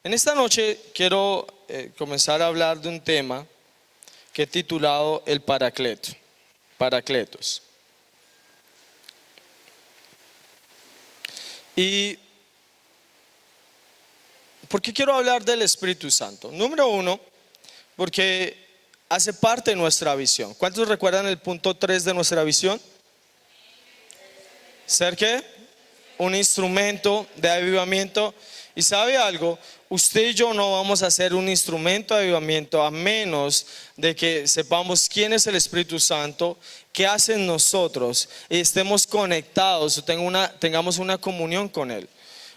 En esta noche quiero comenzar a hablar de un tema que he titulado el Paracleto, Paracletos. ¿Y por qué quiero hablar del Espíritu Santo? Número uno, porque hace parte de nuestra visión. ¿Cuántos recuerdan el punto 3 de nuestra visión? ¿Ser qué? Un instrumento de avivamiento. Y sabe algo, usted y yo no vamos a ser un instrumento de avivamiento a menos de que sepamos quién es el Espíritu Santo, qué hace en nosotros y estemos conectados o tengamos una comunión con Él.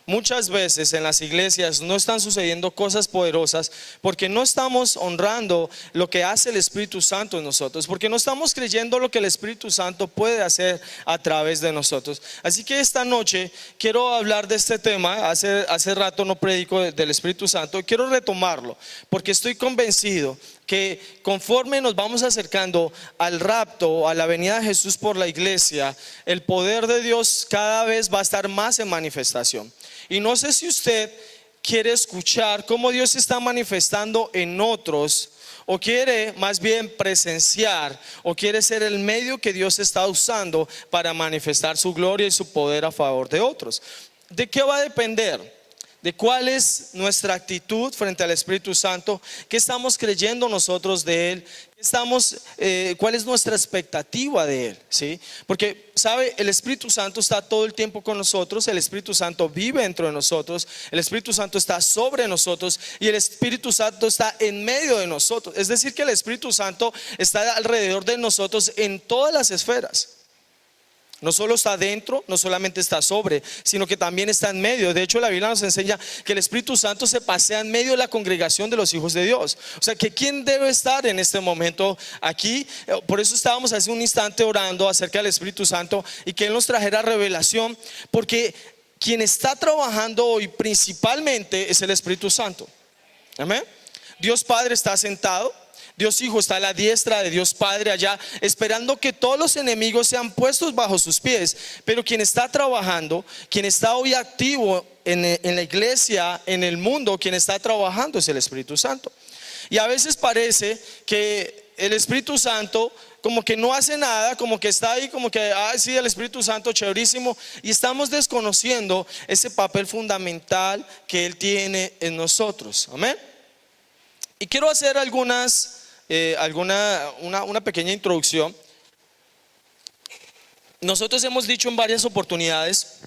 Muchas veces en las iglesias no están sucediendo cosas poderosas porque no estamos honrando lo que hace el Espíritu Santo en nosotros, porque no estamos creyendo lo que el Espíritu Santo puede hacer a través de nosotros. Así que esta noche quiero hablar de este tema. Hace rato no predico del Espíritu Santo, quiero retomarlo porque estoy convencido que conforme nos vamos acercando al rapto, a la venida de Jesús por la iglesia, el poder de Dios cada vez va a estar más en manifestación. Y no sé si usted quiere escuchar cómo Dios se está manifestando en otros, o quiere más bien presenciar, o quiere ser el medio que Dios está usando para manifestar su gloria y su poder a favor de otros. ¿De qué va a depender? De cuál es nuestra actitud frente al Espíritu Santo, qué estamos creyendo nosotros de Él, cuál es nuestra expectativa de Él, ¿sí? Porque sabe, el Espíritu Santo está todo el tiempo con nosotros, el Espíritu Santo vive dentro de nosotros, el Espíritu Santo está sobre nosotros y el Espíritu Santo está en medio de nosotros. Es decir, que el Espíritu Santo está alrededor de nosotros en todas las esferas. No solo está dentro, no solamente está sobre, sino que también está en medio. De hecho, la Biblia nos enseña que el Espíritu Santo se pasea en medio de la congregación de los hijos de Dios. O sea, que ¿quién debe estar en este momento aquí? Por eso estábamos hace un instante orando acerca del Espíritu Santo y que Él nos trajera revelación, porque quien está trabajando hoy principalmente es el Espíritu Santo. Amén. Dios Padre está sentado, Dios Hijo está a la diestra de Dios Padre allá, esperando que todos los enemigos sean puestos bajo sus pies. Pero quien está trabajando, quien está hoy activo en la iglesia, en el mundo, quien está trabajando es el Espíritu Santo. Y a veces parece que el Espíritu Santo como que no hace nada, como que está ahí, como que, sí, el Espíritu Santo, chéverísimo. Y estamos desconociendo ese papel fundamental que Él tiene en nosotros. Amén. Y quiero hacer una pequeña introducción. Nosotros hemos dicho en varias oportunidades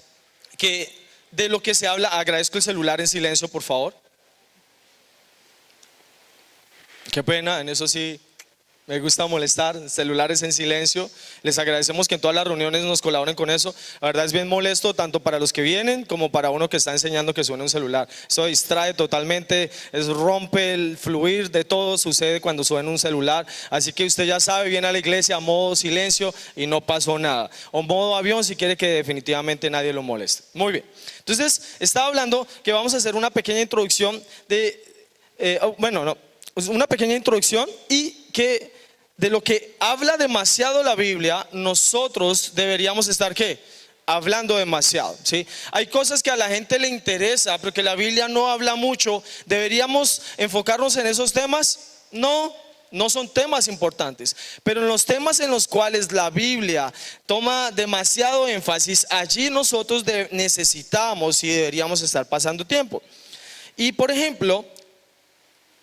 que de lo que se habla, agradezco el celular en silencio, por favor. Qué pena, en eso sí me gusta molestar, celulares en silencio. Les agradecemos que en todas las reuniones nos colaboren con eso. La verdad es bien molesto tanto para los que vienen como para uno que está enseñando que suene un celular. Eso distrae totalmente, rompe el fluir de todo, sucede cuando suena un celular. Así que usted ya sabe, viene a la iglesia a modo silencio y no pasó nada. O modo avión si quiere que definitivamente nadie lo moleste. Muy bien, entonces estaba hablando que vamos a hacer una pequeña introducción una pequeña introducción y que de lo que habla demasiado la Biblia, nosotros deberíamos estar ¿qué? Hablando demasiado, ¿sí? Hay cosas que a la gente le interesa, pero que la Biblia no habla mucho. ¿Deberíamos enfocarnos en esos temas? No son temas importantes, pero en los temas en los cuales la Biblia toma demasiado énfasis, allí nosotros necesitamos y deberíamos estar pasando tiempo. Y por ejemplo,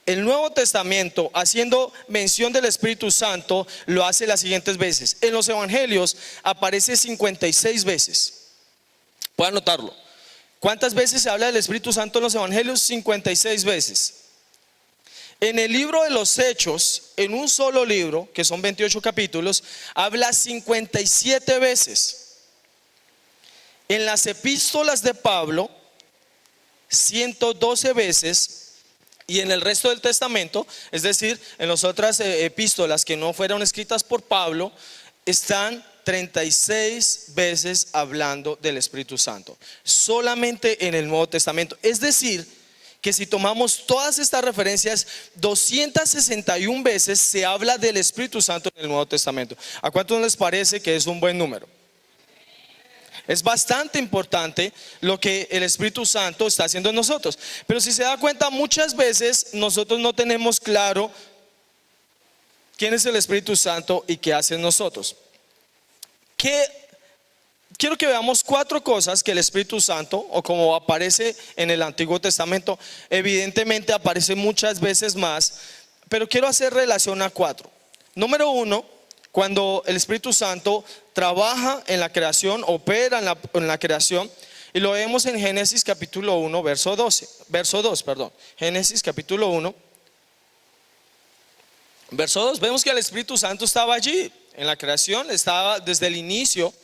el Nuevo Testamento, haciendo mención del Espíritu Santo, lo hace las siguientes veces. En los evangelios aparece 56 veces. Pueden anotarlo. ¿Cuántas veces se habla del Espíritu Santo en los evangelios? 56 veces. En el libro de los Hechos, en un solo libro, que son 28 capítulos, habla 57 veces. En las epístolas de Pablo, 112 veces. Y en el resto del testamento, es decir, en las otras epístolas que no fueron escritas por Pablo, están 36 veces hablando del Espíritu Santo. Solamente en el Nuevo Testamento. Es decir, que si tomamos todas estas referencias, 261 veces se habla del Espíritu Santo en el Nuevo Testamento. ¿A cuántos les parece que es un buen número? Es bastante importante lo que el Espíritu Santo está haciendo en nosotros. Pero si se da cuenta, muchas veces nosotros no tenemos claro quién es el Espíritu Santo y qué hace en nosotros. Quiero que veamos 4 cosas que el Espíritu Santo, o como aparece en el Antiguo Testamento, evidentemente aparece muchas veces más, pero quiero hacer relación a 4. Número 1, cuando el Espíritu Santo trabaja en la creación, opera en la creación, y lo vemos en Génesis capítulo 1, verso 2. Génesis capítulo 1, verso 2. Vemos que el Espíritu Santo estaba allí en la creación, estaba desde el inicio.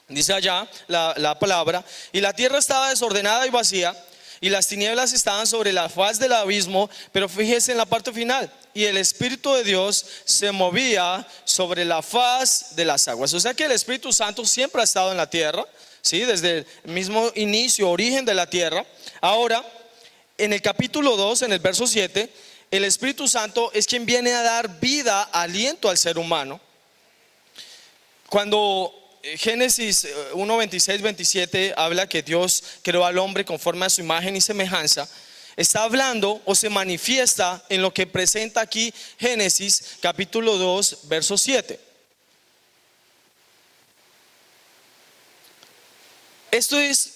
Dice allá la palabra: y la tierra estaba desordenada y vacía, y las tinieblas estaban sobre la faz del abismo. Pero fíjese en la parte final: y el Espíritu de Dios se movía sobre la faz de las aguas. O sea que el Espíritu Santo siempre ha estado en la tierra, ¿sí? Desde el mismo inicio, origen de la tierra. Ahora, en el capítulo 2, en el verso 7, el Espíritu Santo es quien viene a dar vida, aliento al ser humano. Cuando Génesis 1, 26, 27 habla que Dios creó al hombre conforme a su imagen y semejanza, está hablando o se manifiesta en lo que presenta aquí Génesis capítulo 2, verso 7. Esto es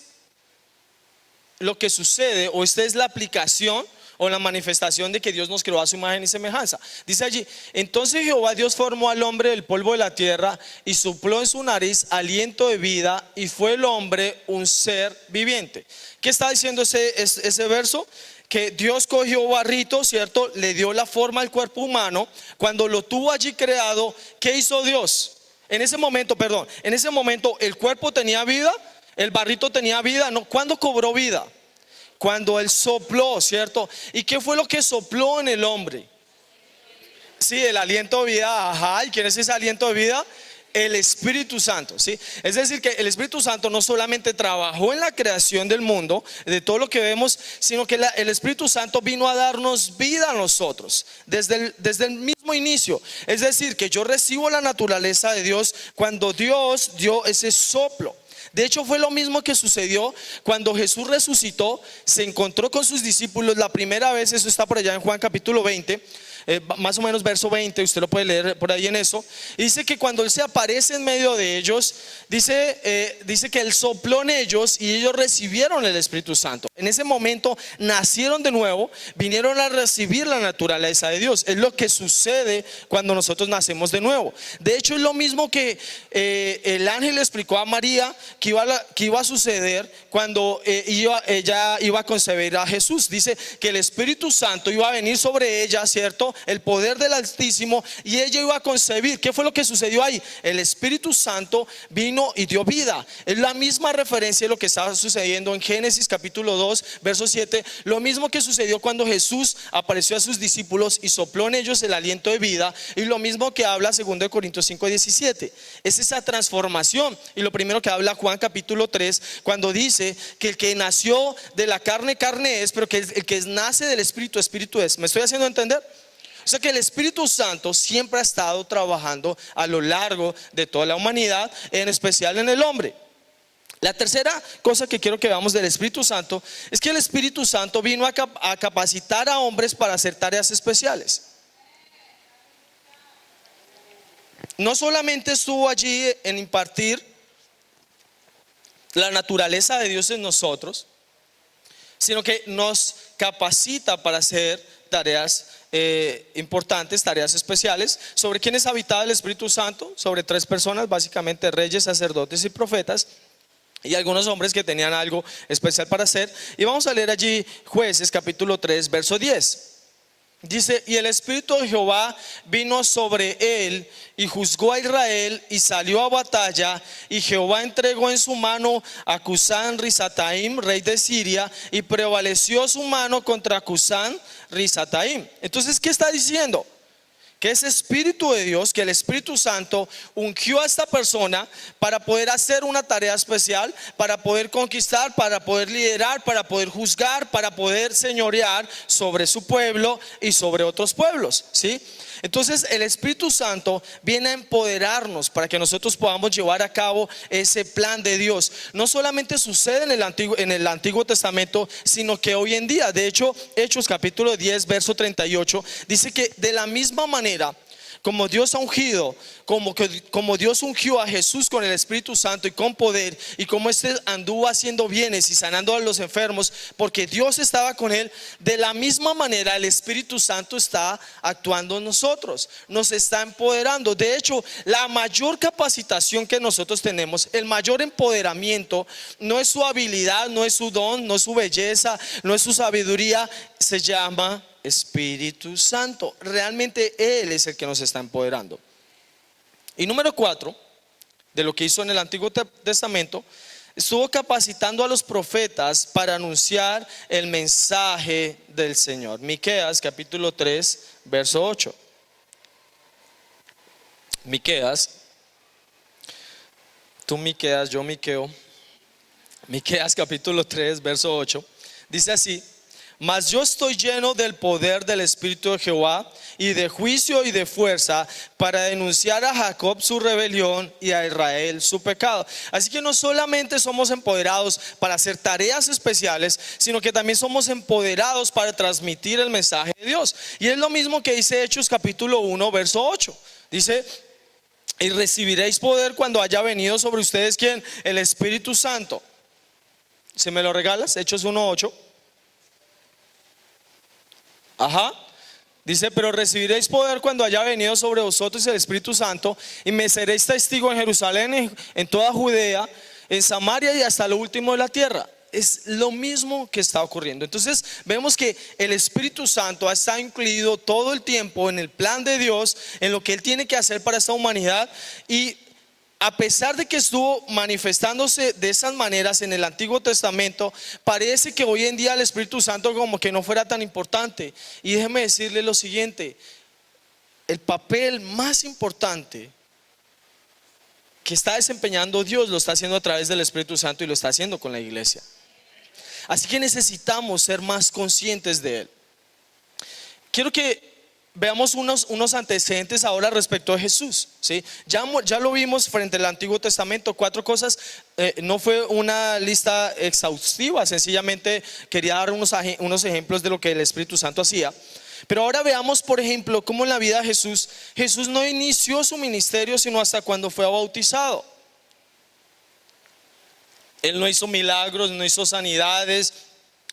lo que sucede, o esta es la aplicación o la manifestación de que Dios nos creó a su imagen y semejanza. Dice allí: entonces Jehová Dios formó al hombre del polvo de la tierra y sopló en su nariz aliento de vida, y fue el hombre un ser viviente. ¿Qué está diciendo ese verso? Que Dios cogió barrito, ¿cierto? Le dio la forma al cuerpo humano. Cuando lo tuvo allí creado, ¿qué hizo Dios? En ese momento el cuerpo tenía vida, el barrito tenía vida, ¿no? ¿Cuándo cobró vida? Cuando Él sopló, ¿cierto? ¿Y qué fue lo que sopló en el hombre? Sí, el aliento de vida. Ajá. ¿Y quién es ese aliento de vida? El Espíritu Santo, ¿sí? Es decir, que el Espíritu Santo no solamente trabajó en la creación del mundo, de todo lo que vemos, sino que el Espíritu Santo vino a darnos vida a nosotros desde el mismo inicio. Es decir, que yo recibo la naturaleza de Dios cuando Dios dio ese soplo. De hecho, fue lo mismo que sucedió cuando Jesús resucitó, se encontró con sus discípulos la primera vez. Eso está por allá en Juan capítulo 20, más o menos verso 20, usted lo puede leer por ahí en eso. Y dice que cuando Él se aparece en medio de ellos, dice que Él sopló en ellos y ellos recibieron el Espíritu Santo. En ese momento nacieron de nuevo, vinieron a recibir la naturaleza de Dios. Es lo que sucede cuando nosotros nacemos de nuevo. De hecho, es lo mismo que el ángel le explicó a María que iba a suceder cuando ella iba a concebir a Jesús. Dice que el Espíritu Santo iba a venir sobre ella, ¿cierto? El poder del Altísimo, y ella iba a concebir. ¿Qué fue lo que sucedió ahí? El Espíritu Santo vino y dio vida. Es la misma referencia de lo que estaba sucediendo en Génesis capítulo 2, verso 7. Lo mismo que sucedió cuando Jesús apareció a sus discípulos y sopló en ellos el aliento de vida, y lo mismo que habla 2 Corintios 5, 17. Es esa transformación. Y lo primero que habla Juan capítulo 3, cuando dice que el que nació de la carne, carne es, pero que el que nace del Espíritu, Espíritu es. ¿Me estoy haciendo entender? O sea que el Espíritu Santo siempre ha estado trabajando a lo largo de toda la humanidad, en especial en el hombre. La tercera cosa que quiero que veamos del Espíritu Santo es que el Espíritu Santo vino a capacitar a hombres para hacer tareas especiales. No solamente estuvo allí en impartir la naturaleza de Dios en nosotros, sino que nos capacita para hacer tareas importantes, tareas especiales. ¿Sobre quiénes habitaba el Espíritu Santo? Sobre 3 personas, básicamente reyes, sacerdotes y profetas, y algunos hombres que tenían algo especial para hacer. Y vamos a leer allí Jueces capítulo 3, verso 10. Dice: y el Espíritu de Jehová vino sobre él, y juzgó a Israel, y salió a batalla, y Jehová entregó en su mano a Cusán Risataim, rey de Siria, y prevaleció su mano contra Cusán Risataim. Entonces, ¿qué está diciendo? que ese Espíritu de Dios, que el Espíritu Santo ungió a esta persona para poder hacer una tarea especial, para poder conquistar, para poder liderar, para poder juzgar, para poder señorear sobre su pueblo y sobre otros pueblos, ¿sí? Entonces el Espíritu Santo viene a empoderarnos para que nosotros podamos llevar a cabo ese plan de Dios. No solamente sucede en el Antiguo Testamento, sino que hoy en día, de hecho, Hechos capítulo 10, verso 38, dice que de la misma manera como Dios ha ungido, como Dios ungió a Jesús con el Espíritu Santo y con poder, y como este anduvo haciendo bienes y sanando a los enfermos, porque Dios estaba con él, de la misma manera el Espíritu Santo está actuando en nosotros, nos está empoderando. De hecho, la mayor capacitación que nosotros tenemos, el mayor empoderamiento, no es su habilidad, no es su don, no es su belleza, no es su sabiduría, se llama Espíritu Santo. Realmente Él es el que nos está empoderando. Y número 4, de lo que hizo en el Antiguo Testamento, estuvo capacitando a los profetas para anunciar el mensaje del Señor. Miqueas capítulo 3, verso 8. Miqueas, tú Miqueas, yo Miqueo. Miqueas capítulo 3, verso 8. Dice así: mas yo estoy lleno del poder del Espíritu de Jehová, y de juicio y de fuerza, para denunciar a Jacob su rebelión y a Israel su pecado. Así que no solamente somos empoderados para hacer tareas especiales, sino que también somos empoderados para transmitir el mensaje de Dios. Y es lo mismo que dice Hechos capítulo 1, verso 8. Dice: y recibiréis poder cuando haya venido sobre ustedes, ¿quién? El Espíritu Santo. ¿Se me lo regalas? Hechos 1, 8. Ajá. Dice: pero recibiréis poder cuando haya venido sobre vosotros el Espíritu Santo, y me seréis testigo en Jerusalén, en toda Judea, en Samaria y hasta lo último de la tierra. Es lo mismo que está ocurriendo. Entonces vemos que el Espíritu Santo está incluido todo el tiempo en el plan de Dios, en lo que Él tiene que hacer para esta humanidad. Y a pesar de que estuvo manifestándose de esas maneras en el Antiguo Testamento, parece que hoy en día el Espíritu Santo como que no fuera tan importante. Y déjeme decirle lo siguiente: el papel más importante que está desempeñando Dios lo está haciendo a través del Espíritu Santo, y lo está haciendo con la iglesia. Así que necesitamos ser más conscientes de Él. Quiero que veamos unos antecedentes ahora respecto a Jesús, ¿sí? Ya lo vimos frente al Antiguo Testamento, 4 cosas. No fue una lista exhaustiva, sencillamente quería dar unos ejemplos de lo que el Espíritu Santo hacía. Pero ahora veamos, por ejemplo, cómo en la vida de Jesús no inició su ministerio sino hasta cuando fue bautizado. Él no hizo milagros, no hizo sanidades,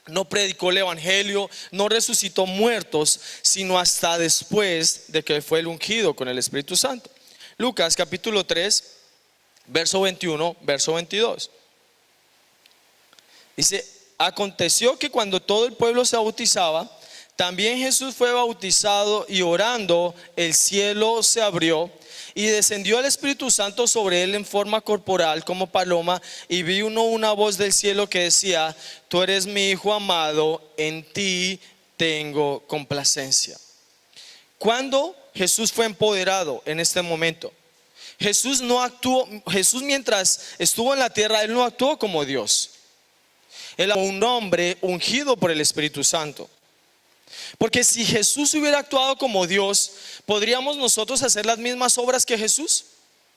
no predicó el evangelio, no resucitó muertos, sino hasta después de que fue el ungido con el Espíritu Santo. Lucas capítulo 3, verso 21, verso 22. Dice: aconteció que cuando todo el pueblo se bautizaba, también Jesús fue bautizado, y orando el cielo se abrió, y descendió el Espíritu Santo sobre él en forma corporal como paloma, y vi una voz del cielo que decía: tú eres mi Hijo amado, en ti tengo complacencia. Cuando Jesús fue empoderado en este momento, Jesús mientras estuvo en la tierra, Él no actuó como Dios. Él era un hombre ungido por el Espíritu Santo. Porque si Jesús hubiera actuado como Dios, ¿podríamos nosotros hacer las mismas obras que Jesús?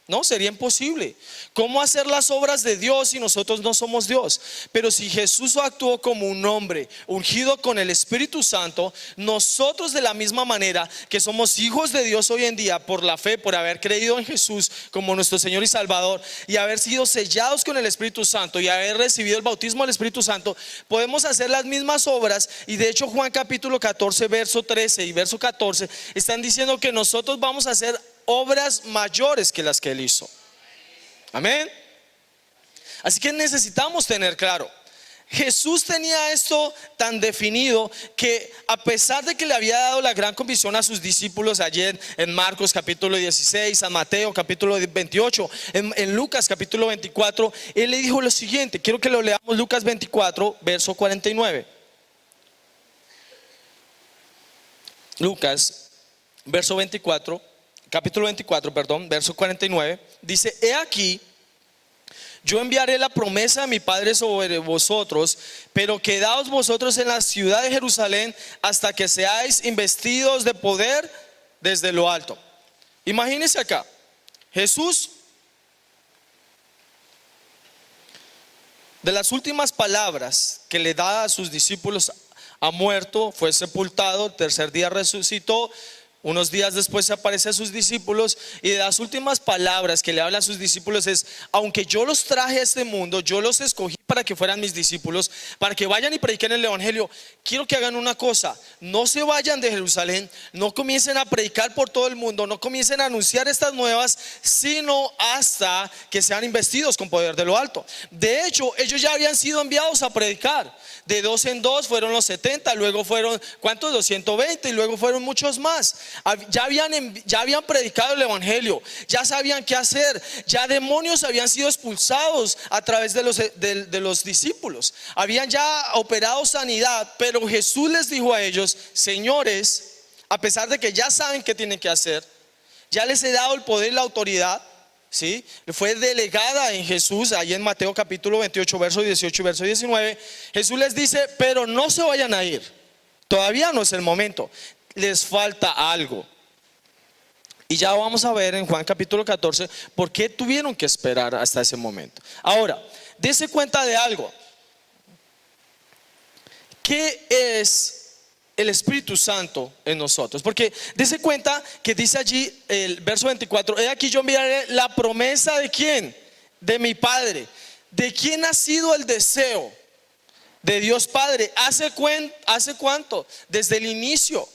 No, sería imposible. ¿Cómo hacer las obras de Dios si nosotros no somos Dios? Pero si Jesús actuó como un hombre ungido con el Espíritu Santo, nosotros de la misma manera que somos hijos de Dios hoy en día por la fe, por haber creído en Jesús como nuestro Señor y Salvador, y haber sido sellados con el Espíritu Santo y haber recibido el bautismo del Espíritu Santo, podemos hacer las mismas obras. Y de hecho Juan capítulo 14, verso 13 y verso 14 están diciendo que nosotros vamos a hacer obras mayores que las que Él hizo. Amén. Así que necesitamos tener claro, Jesús tenía esto tan definido que a pesar de que le había dado la gran comisión a sus discípulos ayer en Marcos capítulo 16, San Mateo capítulo 28, en Lucas capítulo 24, Él le dijo lo siguiente. Quiero que lo leamos, Lucas 24, verso 49. Lucas verso 24, capítulo 24, perdón, verso 49, dice: he aquí, yo enviaré la promesa de mi Padre sobre vosotros, pero quedaos vosotros en la ciudad de Jerusalén hasta que seáis investidos de poder desde lo alto. Imagínense acá, Jesús, de las últimas palabras que le da a sus discípulos, ha muerto, fue sepultado, el tercer día resucitó. Unos días después se aparece a sus discípulos, y de las últimas palabras que le habla a sus discípulos es: aunque yo los traje a este mundo, yo los escogí para que fueran mis discípulos, para que vayan y prediquen el evangelio. Quiero que hagan una cosa: no se vayan de Jerusalén, no comiencen a predicar por todo el mundo, no comiencen a anunciar estas nuevas, sino hasta que sean investidos con poder de lo alto. De hecho, ellos ya habían sido enviados a predicar. De dos en dos fueron los 70, luego fueron, ¿cuántos? 220, y luego fueron muchos más. Ya habían predicado el evangelio, ya sabían qué hacer, ya demonios habían sido expulsados a través de los discípulos, habían ya operado sanidad. Pero Jesús les dijo a ellos: señores, a pesar de que ya saben qué tienen que hacer, ya les he dado el poder y la autoridad, ¿sí? Fue delegada en Jesús, ahí en Mateo capítulo 28, verso 18 y verso 19. Jesús les dice: pero no se vayan a ir, todavía no es el momento, les falta algo. Y ya vamos a ver en Juan capítulo 14 por qué tuvieron que esperar hasta ese momento. Ahora, dése cuenta de algo. ¿Qué es el Espíritu Santo en nosotros? Porque dése cuenta que dice allí el verso 24: he aquí, yo enviaré la promesa de ¿quién? De mi Padre. ¿De quién ha sido el deseo? De Dios Padre. ¿Hace cuánto? Desde el inicio.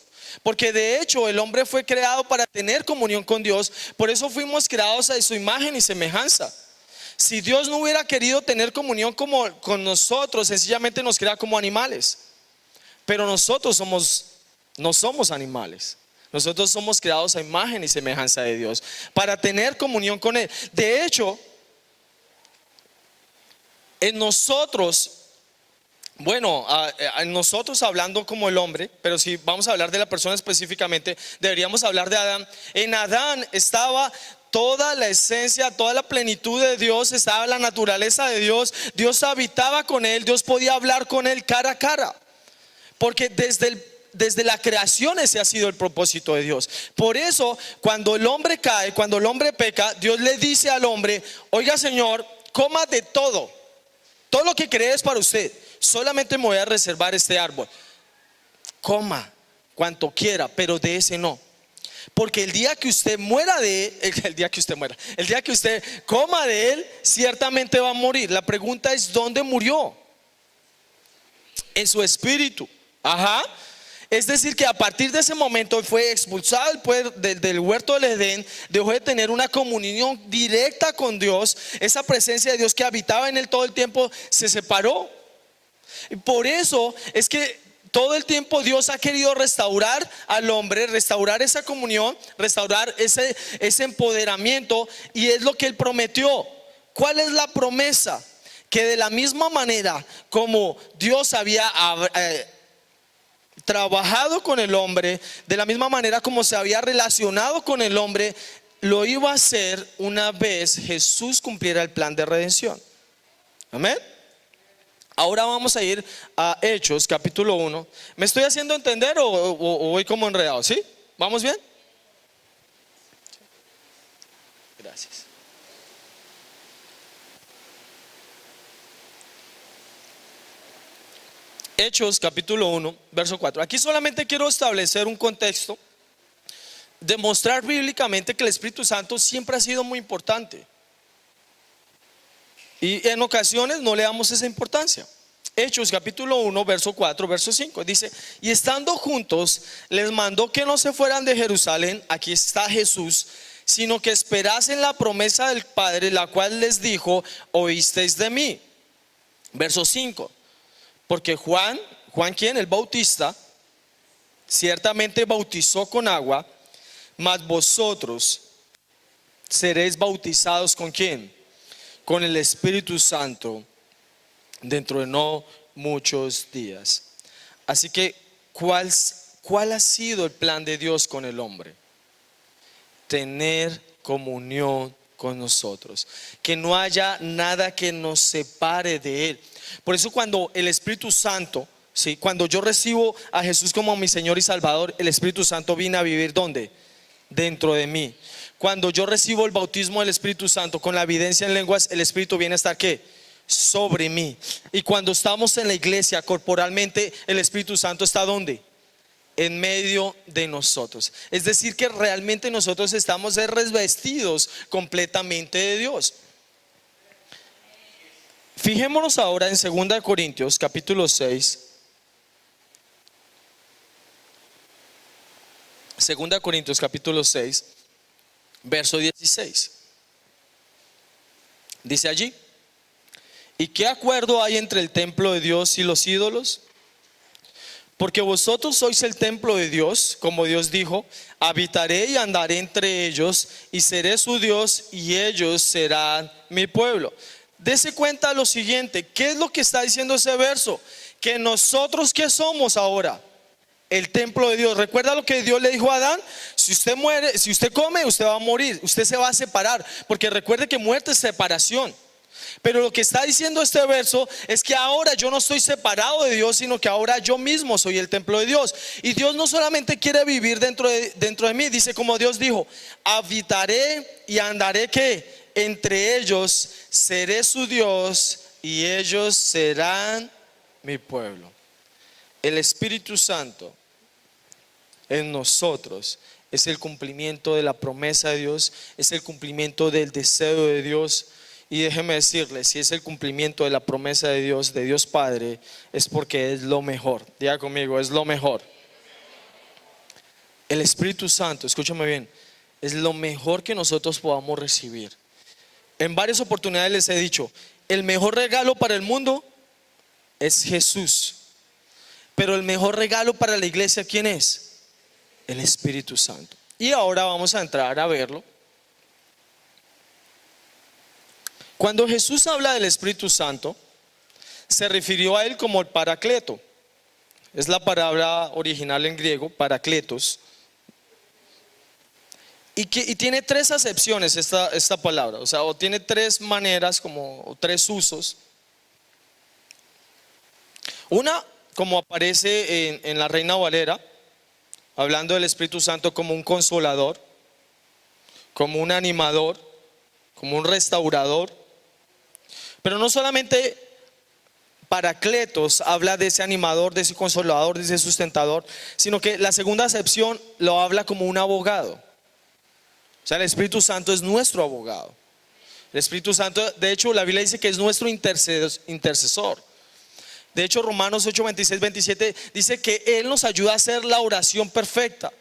Porque de hecho el hombre fue creado para tener comunión con Dios. Por eso fuimos creados a su imagen y semejanza. Si Dios no hubiera querido tener comunión con nosotros, sencillamente nos crea como animales. Pero nosotros no somos animales. Nosotros somos creados a imagen y semejanza de Dios, para tener comunión con Él. De hecho, en nosotros, bueno, nosotros hablando como el hombre, pero si vamos a hablar de la persona específicamente, deberíamos hablar de Adán. En Adán estaba toda la esencia, toda la plenitud de Dios, estaba la naturaleza de Dios. Dios habitaba con él, Dios podía hablar con él cara a cara. Porque desde la creación ese ha sido el propósito de Dios. Por eso, cuando el hombre cae, cuando el hombre peca, Dios le dice al hombre: oiga, Señor, coma de todo lo que crees para usted, solamente me voy a reservar este árbol. Coma cuanto quiera, pero de ese no. Porque el día que usted muera de él, el día que usted coma de él, ciertamente va a morir. La pregunta es: ¿dónde murió? En su espíritu. Ajá. Es decir, que a partir de ese momento fue expulsado del huerto del Edén, dejó de tener una comunión directa con Dios. Esa presencia de Dios que habitaba en él todo el tiempo se separó. Y por eso es que todo el tiempo Dios ha querido restaurar al hombre, restaurar esa comunión, restaurar ese empoderamiento, y es lo que Él prometió. ¿Cuál es la promesa? Que de la misma manera como Dios había trabajado con el hombre, de la misma manera como se había relacionado con el hombre, lo iba a hacer una vez Jesús cumpliera el plan de redención. Amén. Ahora vamos a ir a Hechos capítulo 1. ¿Me estoy haciendo entender o voy como enredado? ¿Sí? ¿Vamos bien? Gracias. Hechos capítulo 1, verso 4. Aquí solamente quiero establecer un contexto, demostrar bíblicamente que el Espíritu Santo siempre ha sido muy importante, y en ocasiones no le damos esa importancia. Hechos capítulo 1, verso 4, verso 5 dice: y estando juntos les mandó que no se fueran de Jerusalén, aquí está Jesús, sino que esperasen la promesa del Padre, la cual les dijo: oísteis de mí. Verso 5: porque Juan, ¿quién? El Bautista, ciertamente bautizó con agua, mas vosotros seréis bautizados ¿con quién? Con el Espíritu Santo dentro de no muchos días. Así que, ¿cuál ¿Cuál ha sido el plan de Dios con el hombre? Tener comunión con nosotros, que no haya nada que nos separe de Él. Por eso cuando el Espíritu Santo, ¿sí? Cuando yo recibo a Jesús como mi Señor y Salvador, el Espíritu Santo viene a vivir ¿dónde? Dentro de mí. Cuando yo recibo el bautismo del Espíritu Santo con la evidencia en lenguas, el Espíritu viene a estar ¿qué? Sobre mí. Y cuando estamos en la iglesia corporalmente, el Espíritu Santo está ¿dónde? En medio de nosotros. Es decir que realmente nosotros estamos revestidos completamente de Dios. Fijémonos ahora en 2 Corintios capítulo 6. 2 Corintios capítulo 6, verso 16. Dice allí: ¿y qué acuerdo hay entre el templo de Dios y los ídolos? Porque vosotros sois el templo de Dios, como Dios dijo: habitaré y andaré entre ellos, y seré su Dios, y ellos serán mi pueblo. Dese cuenta lo siguiente, ¿qué es lo que está diciendo ese verso? Que nosotros, ¿qué somos ahora? El templo de Dios. ¿Recuerda lo que Dios le dijo a Adán? Si usted muere, si usted come, usted va a morir, usted se va a separar, porque recuerde que muerte es separación. Pero lo que está diciendo este verso es que ahora yo no estoy separado de Dios, sino que ahora yo mismo soy el templo de Dios. Y Dios no solamente quiere vivir dentro de mí, dice como Dios dijo: habitaré y andaré ¿qué? Entre ellos, seré su Dios y ellos serán mi pueblo. El Espíritu Santo en nosotros es el cumplimiento de la promesa de Dios, es el cumplimiento del deseo de Dios. Y déjeme decirle, si es el cumplimiento de la promesa de Dios Padre, es porque es lo mejor. Diga conmigo, es lo mejor. El Espíritu Santo, escúchame bien, es lo mejor que nosotros podamos recibir. En varias oportunidades les he dicho, el mejor regalo para el mundo es Jesús. Pero el mejor regalo para la iglesia, ¿quién es? El Espíritu Santo. Y ahora vamos a entrar a verlo. Cuando Jesús habla del Espíritu Santo, se refirió a él como el Paracleto. Es la palabra original en griego, Paracletos. Y tiene tres acepciones esta palabra, o sea, o tiene tres maneras, o tres usos. Una, como aparece en la Reina Valera, hablando del Espíritu Santo como un consolador, como un animador, como un restaurador. Pero no solamente Paracletos habla de ese animador, de ese consolador, de ese sustentador, sino que la segunda acepción lo habla como un abogado. O sea, el Espíritu Santo es nuestro abogado. El Espíritu Santo, de hecho, la Biblia dice que es nuestro intercesor. De hecho, Romanos 8, 26, 27 dice que Él nos ayuda a hacer la oración perfecta.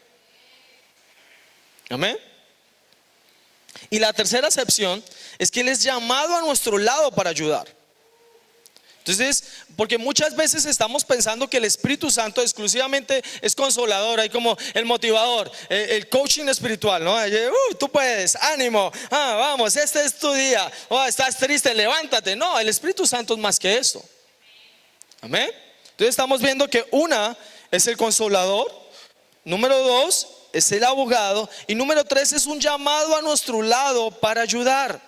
Amén. Y la tercera acepción es que Él es llamado a nuestro lado para ayudar. Entonces, porque muchas veces estamos pensando que el Espíritu Santo exclusivamente es consolador, hay como el motivador, el coaching espiritual, ¿no? Tú puedes, ánimo, vamos, este es tu día, estás triste, levántate. No, el Espíritu Santo es más que eso. Amén. Entonces estamos viendo que una es el consolador, número dos es el abogado, y número tres es un llamado a nuestro lado para ayudar.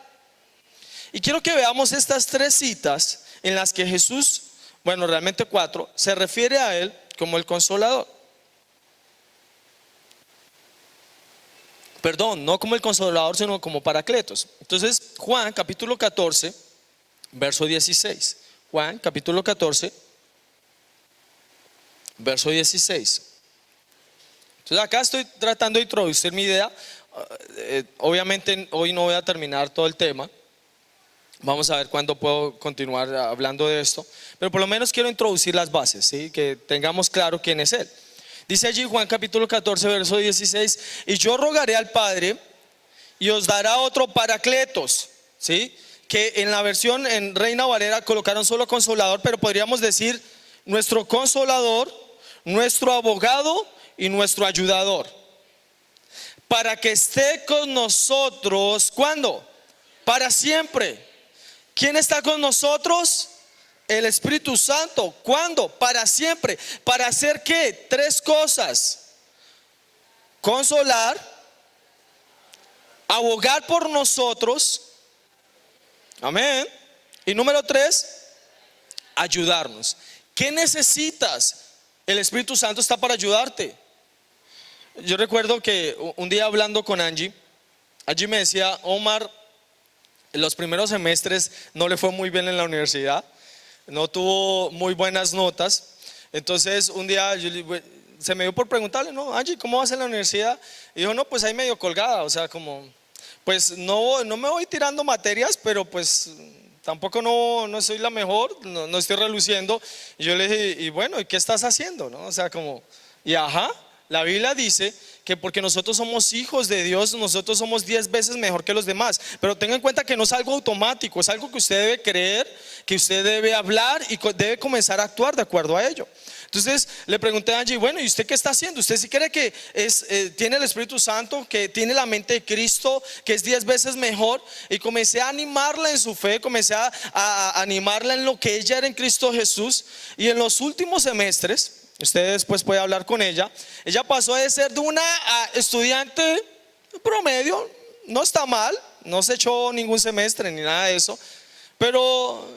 Y quiero que veamos estas tres citas en las que Jesús, bueno, realmente cuatro, se refiere a Él como el consolador. Perdón, no como el consolador, sino como Paracletos. Entonces, Juan capítulo 14, verso 16. Juan capítulo 14, verso 16. Entonces acá estoy tratando de introducir mi idea. Obviamente hoy no voy a terminar todo el tema. Vamos a ver cuándo puedo continuar hablando de esto. Pero por lo menos quiero introducir las bases, ¿sí? Que tengamos claro quién es Él. Dice allí Juan capítulo 14, verso 16: y yo rogaré al Padre y os dará otro Paracletos, ¿sí? Que en la versión en Reina Valera colocaron solo consolador, pero podríamos decir nuestro consolador, nuestro abogado y nuestro ayudador, para que esté con nosotros. ¿Cuándo? Para siempre. ¿Quién está con nosotros? el Espíritu Santo. ¿Cuándo? Para siempre. ¿Para hacer qué? Tres cosas: consolar, abogar por nosotros, amén. Y número tres, ayudarnos. ¿Qué necesitas? El Espíritu Santo está para ayudarte. Yo recuerdo que un día hablando con Angie me decía: Omar, en los primeros semestres no le fue muy bien en la universidad, no tuvo muy buenas notas. Entonces un día se me dio por preguntarle: no, Angie, ¿cómo vas en la universidad? Y dijo: no, pues ahí medio colgada, o sea, como, pues no me voy tirando materias, pero pues tampoco no soy la mejor, no estoy reluciendo. Y yo le dije: y bueno, ¿y qué estás haciendo? ¿No? O sea, como, y ajá, la Biblia dice que porque nosotros somos hijos de Dios, nosotros somos 10 veces mejor que los demás. Pero tenga en cuenta que no es algo automático, es algo que usted debe creer, que usted debe hablar y debe comenzar a actuar de acuerdo a ello. Entonces le pregunté a Angie: bueno, ¿y usted qué está haciendo? ¿Usted sí cree que tiene el Espíritu Santo, que tiene la mente de Cristo, que es 10 veces mejor? Y comencé a animarla en su fe, comencé a animarla en lo que ella era en Cristo Jesús. Y en los últimos semestres, usted después puede hablar con ella, ella pasó de ser de una estudiante promedio, no está mal, no se echó ningún semestre ni nada de eso, pero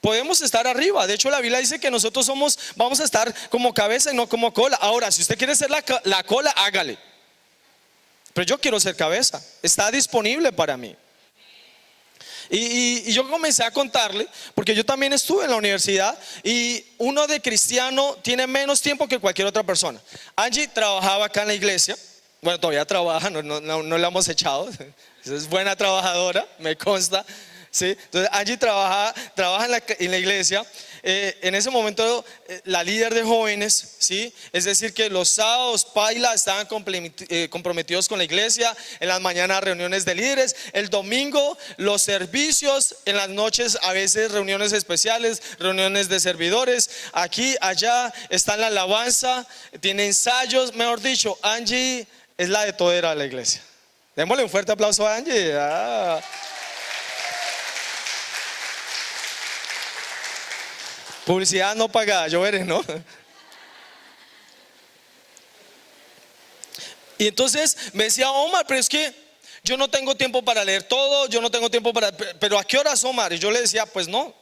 podemos estar arriba. De hecho, la Biblia dice que nosotros vamos a estar como cabeza y no como cola. Ahora, si usted quiere ser la cola, hágale. Pero yo quiero ser cabeza, está disponible para mí. Y yo comencé a contarle, porque yo también estuve en la universidad, y uno de cristiano tiene menos tiempo que cualquier otra persona. Angie trabajaba acá en la iglesia, bueno, todavía trabaja, no la hemos echado, es buena trabajadora, me consta. ¿Sí? Entonces Angie trabaja en la iglesia. En ese momento la líder de jóvenes, ¿sí? Es decir, que los sábados Paila estaban comprometidos con la iglesia, en las mañanas reuniones de líderes, el domingo los servicios, en las noches a veces reuniones especiales, reuniones de servidores, aquí, allá está la alabanza, tiene ensayos. Mejor dicho, Angie es la de todera de la iglesia. Démosle un fuerte aplauso a Angie. Publicidad no pagada, yo veré, ¿no? Y entonces me decía: Omar, pero es que yo no tengo tiempo para leer todo, yo no tengo tiempo pero ¿a qué horas, Omar? Y yo le decía: pues no,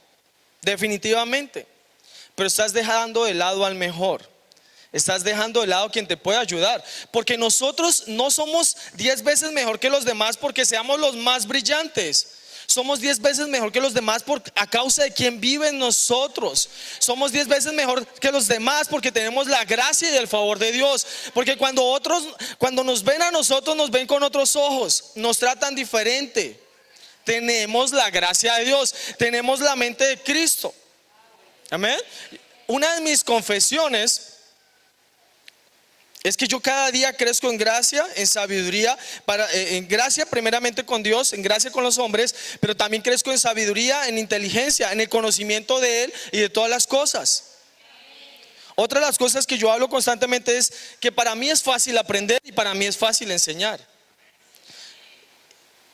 definitivamente. Pero estás dejando de lado al mejor, estás dejando de lado quien te puede ayudar. Porque nosotros no somos 10 veces mejor que los demás porque seamos los más brillantes. Somos 10 veces mejor que los demás a causa de quien vive en nosotros. Somos 10 veces mejor que los demás porque tenemos la gracia y el favor de Dios. Porque cuando nos ven a nosotros, nos ven con otros ojos, nos tratan diferente. Tenemos la gracia de Dios, tenemos la mente de Cristo. Amén. Una de mis confesiones es que yo cada día crezco en gracia, en sabiduría, en gracia primeramente con Dios, en gracia con los hombres, pero también crezco en sabiduría, en inteligencia, en el conocimiento de Él y de todas las cosas. Otra de las cosas que yo hablo constantemente es que para mí es fácil aprender y para mí es fácil enseñar.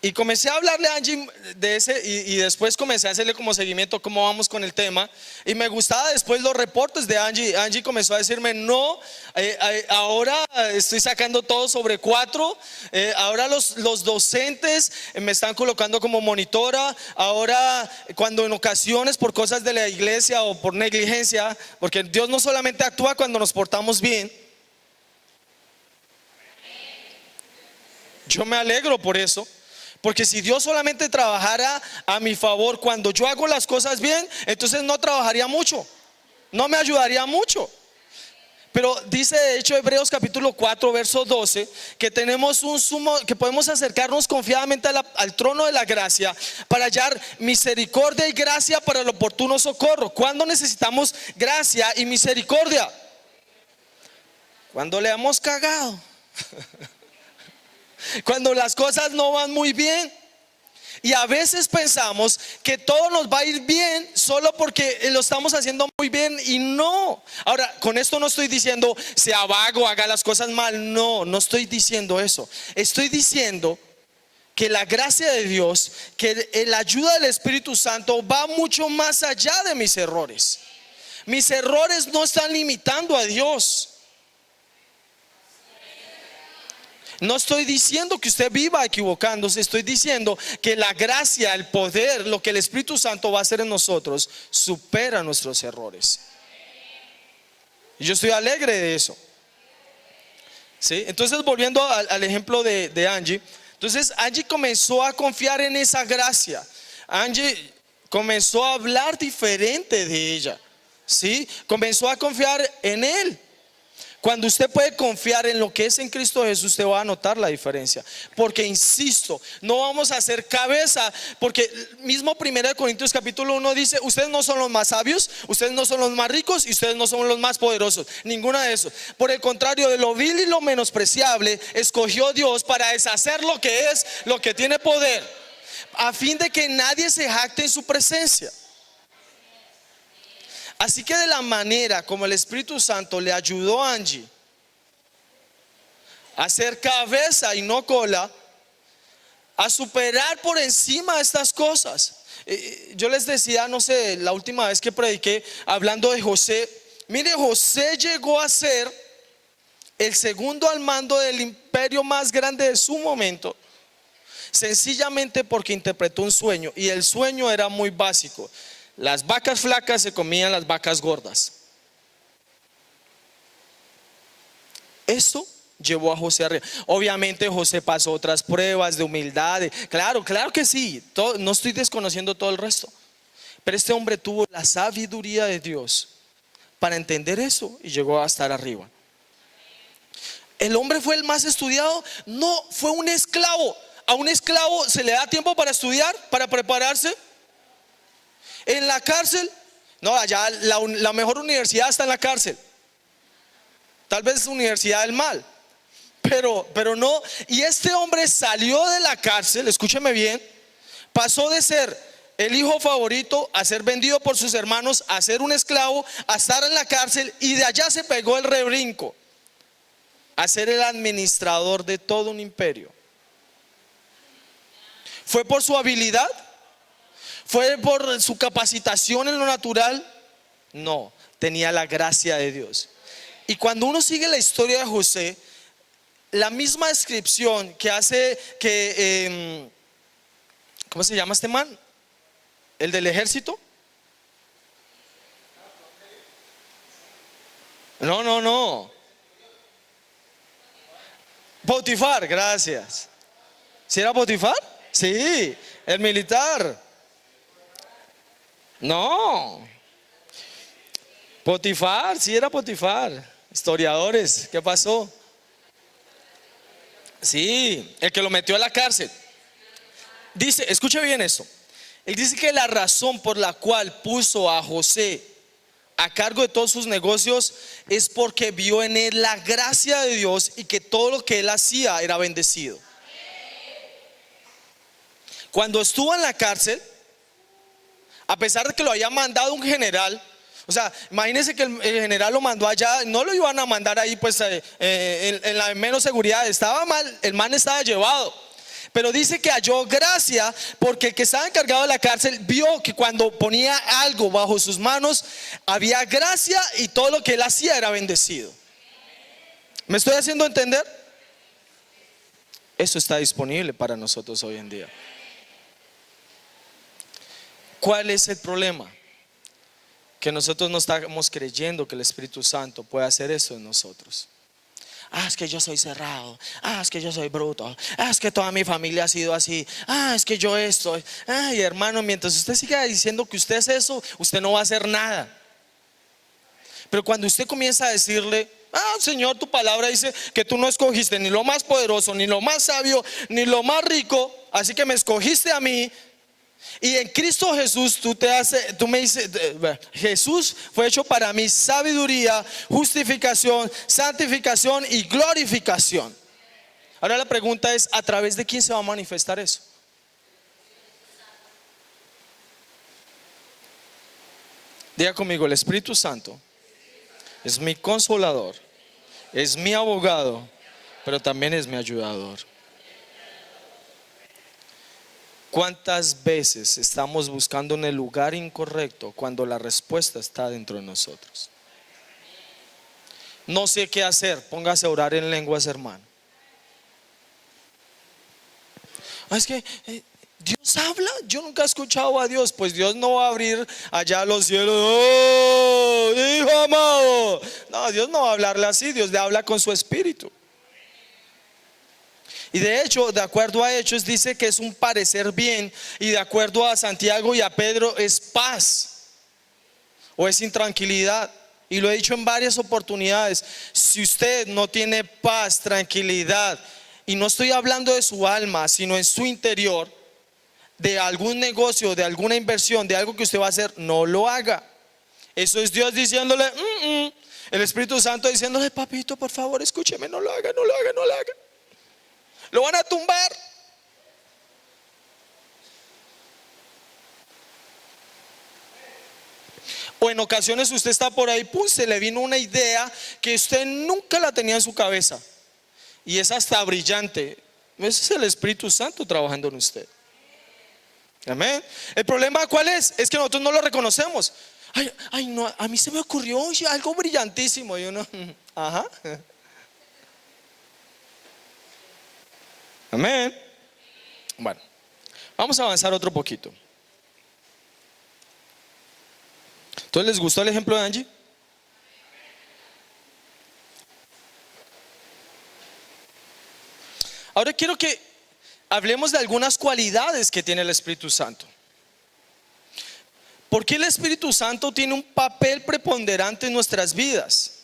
Y comencé a hablarle a Angie de ese y después comencé a hacerle como seguimiento cómo vamos con el tema. Y me gustaba después los reportes de Angie. Angie comenzó a decirme: no, ahora estoy sacando todo sobre 4. Ahora los docentes me están colocando como monitora. Ahora cuando en ocasiones por cosas de la iglesia o por negligencia, porque Dios no solamente actúa cuando nos portamos bien. Yo me alegro por eso. Porque si Dios solamente trabajara a mi favor cuando yo hago las cosas bien, entonces no trabajaría mucho, no me ayudaría mucho. Pero dice de hecho Hebreos capítulo 4 verso 12 que tenemos que podemos acercarnos confiadamente al trono de la gracia para hallar misericordia y gracia para el oportuno socorro. ¿Cuándo necesitamos gracia y misericordia? Cuando le hemos cagado. Cuando las cosas no van muy bien. Y a veces pensamos que todo nos va a ir bien solo porque lo estamos haciendo muy bien, y no. Ahora, con esto no estoy diciendo sea vago, haga las cosas mal. No estoy diciendo eso. Estoy diciendo que la gracia de Dios, que la ayuda del Espíritu Santo va mucho más allá de mis errores. Mis errores no están limitando a Dios. No estoy diciendo que usted viva equivocándose, estoy diciendo que la gracia, el poder, lo que el Espíritu Santo va a hacer en nosotros, supera nuestros errores. Y yo estoy alegre de eso. ¿Sí? Entonces, volviendo al ejemplo de Angie. Entonces Angie comenzó a confiar en esa gracia. Angie comenzó a hablar diferente de ella. ¿Sí? Comenzó a confiar en Él. Cuando usted puede confiar en lo que es en Cristo Jesús, usted va a notar la diferencia. Porque insisto, no vamos a hacer cabeza. Porque mismo 1 Corintios capítulo 1 dice: ustedes no son los más sabios, ustedes no son los más ricos y ustedes no son los más poderosos. Ninguna de esos. Por el contrario, de lo vil y lo menospreciable escogió Dios para deshacer lo que es, lo que tiene poder, a fin de que nadie se jacte en su presencia. Así que de la manera como el Espíritu Santo le ayudó a Angie a ser cabeza y no cola, a superar por encima de estas cosas. Yo les decía, no sé, la última vez que prediqué hablando de José. Mire, José llegó a ser el segundo al mando del imperio más grande de su momento, sencillamente porque interpretó un sueño, y el sueño era muy básico. Las vacas flacas se comían las vacas gordas. Eso llevó a José arriba. Obviamente José pasó otras pruebas de humildad. Claro que sí. No estoy desconociendo todo el resto. Pero este hombre tuvo la sabiduría de Dios para entender eso y llegó a estar arriba. ¿El hombre fue el más estudiado? No, fue un esclavo. ¿A un esclavo se le da tiempo para estudiar, para prepararse? En la cárcel, no, allá la mejor universidad está en la cárcel. Tal vez es universidad del mal, pero no. Y este hombre salió de la cárcel, escúcheme bien, pasó de ser el hijo favorito a ser vendido por sus hermanos, a ser un esclavo, a estar en la cárcel, y de allá se pegó el rebrinco a ser el administrador de todo un imperio. ¿Fue por su habilidad? ¿Fue por su capacitación en lo natural? No, tenía la gracia de Dios. Y cuando uno sigue la historia de José, la misma descripción que hace ¿cómo se llama este man? ¿El del ejército? No. Potifar, gracias. ¿Sí era Potifar? Sí, el militar. No, Potifar, sí era Potifar. Historiadores, ¿qué pasó? Sí, el que lo metió a la cárcel. Dice, escuche bien eso. Él dice que la razón por la cual puso a José a cargo de todos sus negocios es porque vio en él la gracia de Dios y que todo lo que él hacía era bendecido. Cuando estuvo en la cárcel, a pesar de que lo había mandado un general, o sea, imagínense que el general lo mandó allá, no lo iban a mandar ahí pues en la menos seguridad, estaba mal, el man estaba llevado. Pero dice que halló gracia porque el que estaba encargado de la cárcel vio que cuando ponía algo bajo sus manos había gracia y todo lo que él hacía era bendecido. ¿Me estoy haciendo entender? Eso está disponible para nosotros hoy en día. ¿Cuál es el problema? Que nosotros no estamos creyendo que el Espíritu Santo puede hacer eso en nosotros. Es que yo soy cerrado. Es que yo soy bruto. Es que toda mi familia ha sido así. Es que yo esto. Ay, hermano, mientras usted siga diciendo que usted es eso, usted no va a hacer nada. Pero cuando usted comienza a decirle: Señor, tu palabra dice que tú no escogiste ni lo más poderoso, ni lo más sabio, ni lo más rico, así que me escogiste a mí. Y en Cristo Jesús tú me dices, Jesús fue hecho para mí sabiduría, justificación, santificación y glorificación. Ahora la pregunta es: ¿a través de quién se va a manifestar eso? Diga conmigo: el Espíritu Santo es mi consolador, es mi abogado, pero también es mi ayudador. ¿Cuántas veces estamos buscando en el lugar incorrecto cuando la respuesta está dentro de nosotros? No sé qué hacer, póngase a orar en lenguas, hermano. Es que Dios habla, yo nunca he escuchado a Dios. Pues Dios no va a abrir allá los cielos. Oh, hijo amado. No, Dios no va a hablarle así, Dios le habla con su espíritu. Y de hecho, de acuerdo a Hechos, dice que es un parecer bien. Y de acuerdo a Santiago y a Pedro, es paz o es intranquilidad. Y lo he dicho en varias oportunidades. Si usted no tiene paz, tranquilidad, y no estoy hablando de su alma, sino en su interior, de algún negocio, de alguna inversión, de algo que usted va a hacer, no lo haga. Eso es Dios diciéndole, el Espíritu Santo diciéndole, papito, por favor, escúcheme, no lo haga, no lo haga, no lo haga. Lo van a tumbar. O en ocasiones usted está por ahí, pum, se le vino una idea que usted nunca la tenía en su cabeza. Y es hasta brillante. Ese es el Espíritu Santo trabajando en usted. Amén. El problema, ¿cuál es? Es que nosotros no lo reconocemos. Ay, no, a mí se me ocurrió algo brillantísimo. Y uno, ajá. Amén. Bueno, vamos a avanzar otro poquito. Entonces, ¿les gustó el ejemplo de Angie? Ahora quiero que hablemos de algunas cualidades que tiene el Espíritu Santo. ¿Por qué el Espíritu Santo tiene un papel preponderante en nuestras vidas?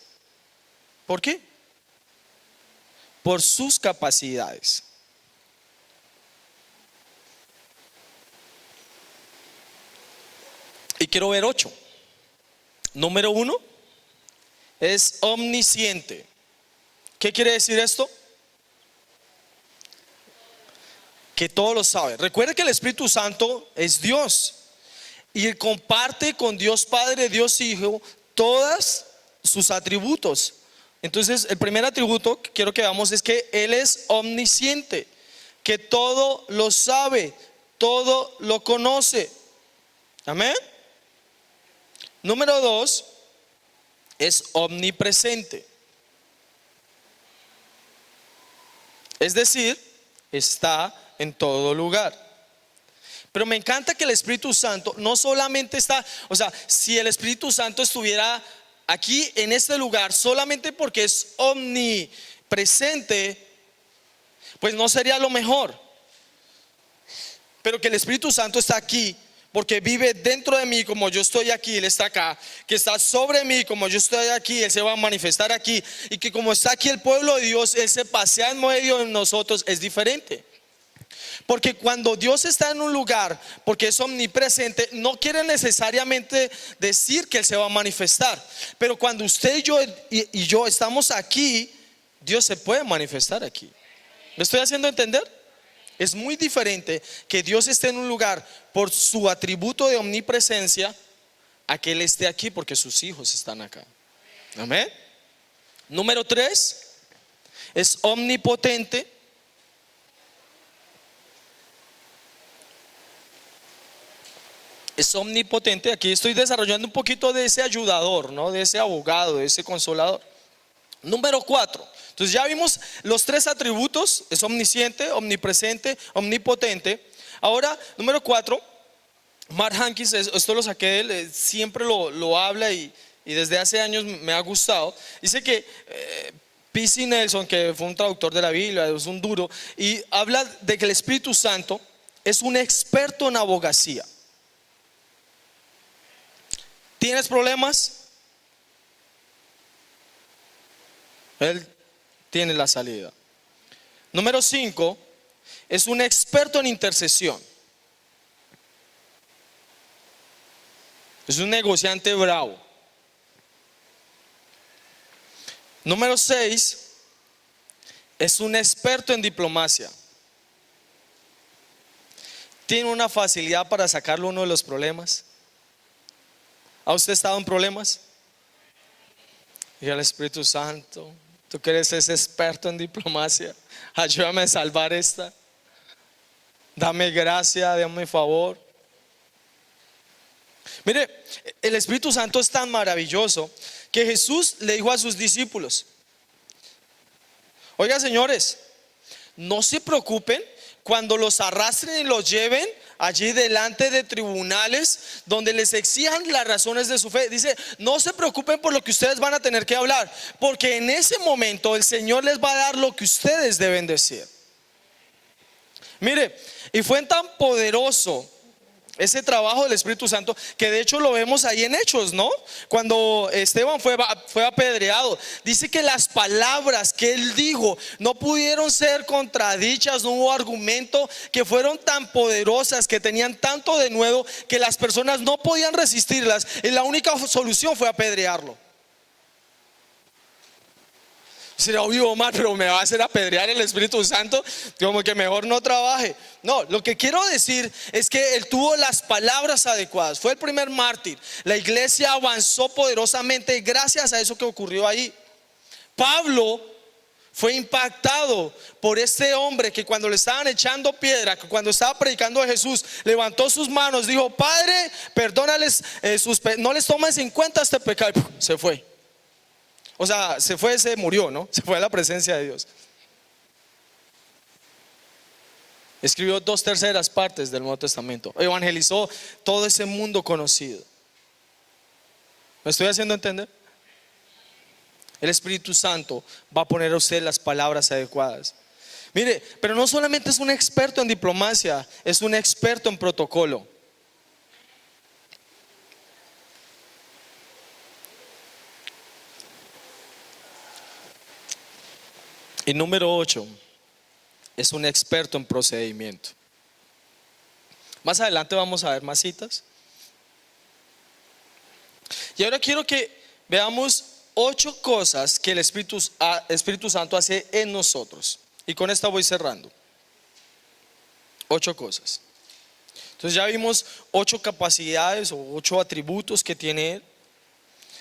¿Por qué? Por sus capacidades. Y quiero ver 8. Número 1 es omnisciente. ¿Qué quiere decir esto? Que todo lo sabe. Recuerde que el Espíritu Santo es Dios y comparte con Dios Padre, Dios Hijo, todos sus atributos. Entonces, el primer atributo que quiero que veamos es que Él es omnisciente, que todo lo sabe, todo lo conoce. Amén. Número 2 es omnipresente. Es decir, está en todo lugar. Pero me encanta que el Espíritu Santo no solamente está, o sea, si el Espíritu Santo estuviera aquí en este lugar solamente porque es omnipresente, pues no sería lo mejor. Pero que el Espíritu Santo está aquí porque vive dentro de mí como yo estoy aquí, Él está acá, que está sobre mí como yo estoy aquí, Él se va a manifestar aquí, y que como está aquí el pueblo de Dios, Él se pasea en medio de nosotros, es diferente. Porque cuando Dios está en un lugar, porque es omnipresente, no quiere necesariamente decir que Él se va a manifestar. Pero cuando usted y yo estamos aquí, Dios se puede manifestar aquí. ¿Me estoy haciendo entender? Es muy diferente que Dios esté en un lugar por su atributo de omnipresencia a que Él esté aquí porque sus hijos están acá. Amén. Número 3 es omnipotente. Es omnipotente. Aquí estoy desarrollando un poquito de ese ayudador, ¿no? De ese abogado, de ese consolador. Número 4. Entonces ya vimos los 3 atributos. Es omnisciente, omnipresente, omnipotente. Ahora, número 4. Mark Hankins, esto lo saqué de él, siempre lo habla y desde hace años me ha gustado. Dice que P.C. Nelson, que fue un traductor de la Biblia, es un duro, y habla de que el Espíritu Santo es un experto en abogacía. ¿Tienes problemas? Él tiene la salida. Número 5, es un experto en intercesión. Es un negociante bravo. Número 6, es un experto en diplomacia. Tiene una facilidad para sacarle uno de los problemas. ¿Ha usted estado en problemas? Y el Espíritu Santo, tú que eres ese experto en diplomacia, ayúdame a salvar esta. Dame gracia, dame favor. Mire, el Espíritu Santo es tan maravilloso que Jesús le dijo a sus discípulos: oiga, señores, no se preocupen cuando los arrastren y los lleven allí delante de tribunales donde les exijan las razones de su fe. Dice, no se preocupen por lo que ustedes van a tener que hablar, porque en ese momento el Señor les va a dar lo que ustedes deben decir. Mire, y fue tan poderoso ese trabajo del Espíritu Santo que de hecho lo vemos ahí en Hechos, ¿no? Cuando Esteban fue apedreado, dice que las palabras que él dijo no pudieron ser contradichas, no hubo argumento, que fueron tan poderosas, que tenían tanto denuedo que las personas no podían resistirlas, y la única solución fue apedrearlo. Será obvio, Omar, pero me va a hacer apedrear el Espíritu Santo, como que mejor no trabaje. No, lo que quiero decir es que él tuvo las palabras adecuadas, fue el primer mártir. La iglesia avanzó poderosamente gracias a eso que ocurrió ahí. Pablo fue impactado por este hombre que cuando le estaban echando piedra, que cuando estaba predicando a Jesús, levantó sus manos, dijo: Padre, perdónales no les tomes en cuenta este pecado. Y se fue. O sea, se fue, se murió, ¿no? Se fue a la presencia de Dios. Escribió 2/3 partes del Nuevo Testamento. Evangelizó todo ese mundo conocido. ¿Me estoy haciendo entender? El Espíritu Santo va a poner a usted las palabras adecuadas. Mire, pero no solamente es un experto en diplomacia, es un experto en protocolo. Y número 8, es un experto en procedimiento. Más adelante vamos a ver más citas. Y ahora quiero que veamos 8 cosas que el Espíritu Santo hace en nosotros. Y con esta voy cerrando. 8 cosas. Entonces ya vimos 8 capacidades o 8 atributos que tiene Él.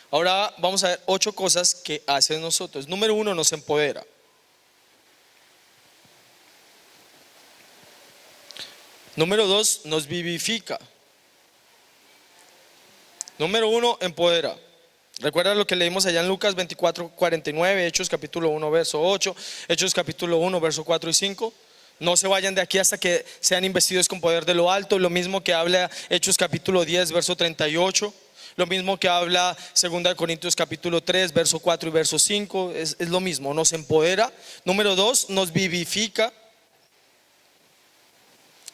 Ahora vamos a ver 8 cosas que hace en nosotros. Número 1, nos empodera. Número 2, nos vivifica. Número 1, empodera. Recuerda lo que leímos allá en Lucas 24:49, Hechos capítulo 1 verso 8, Hechos capítulo 1 verso 4 y 5. No se vayan de aquí hasta que sean investidos con poder de lo alto. Lo mismo que habla Hechos capítulo 10 verso 38. Lo mismo que habla 2 Corintios capítulo 3 verso 4 y verso 5. Es lo mismo, nos empodera. Número 2, nos vivifica.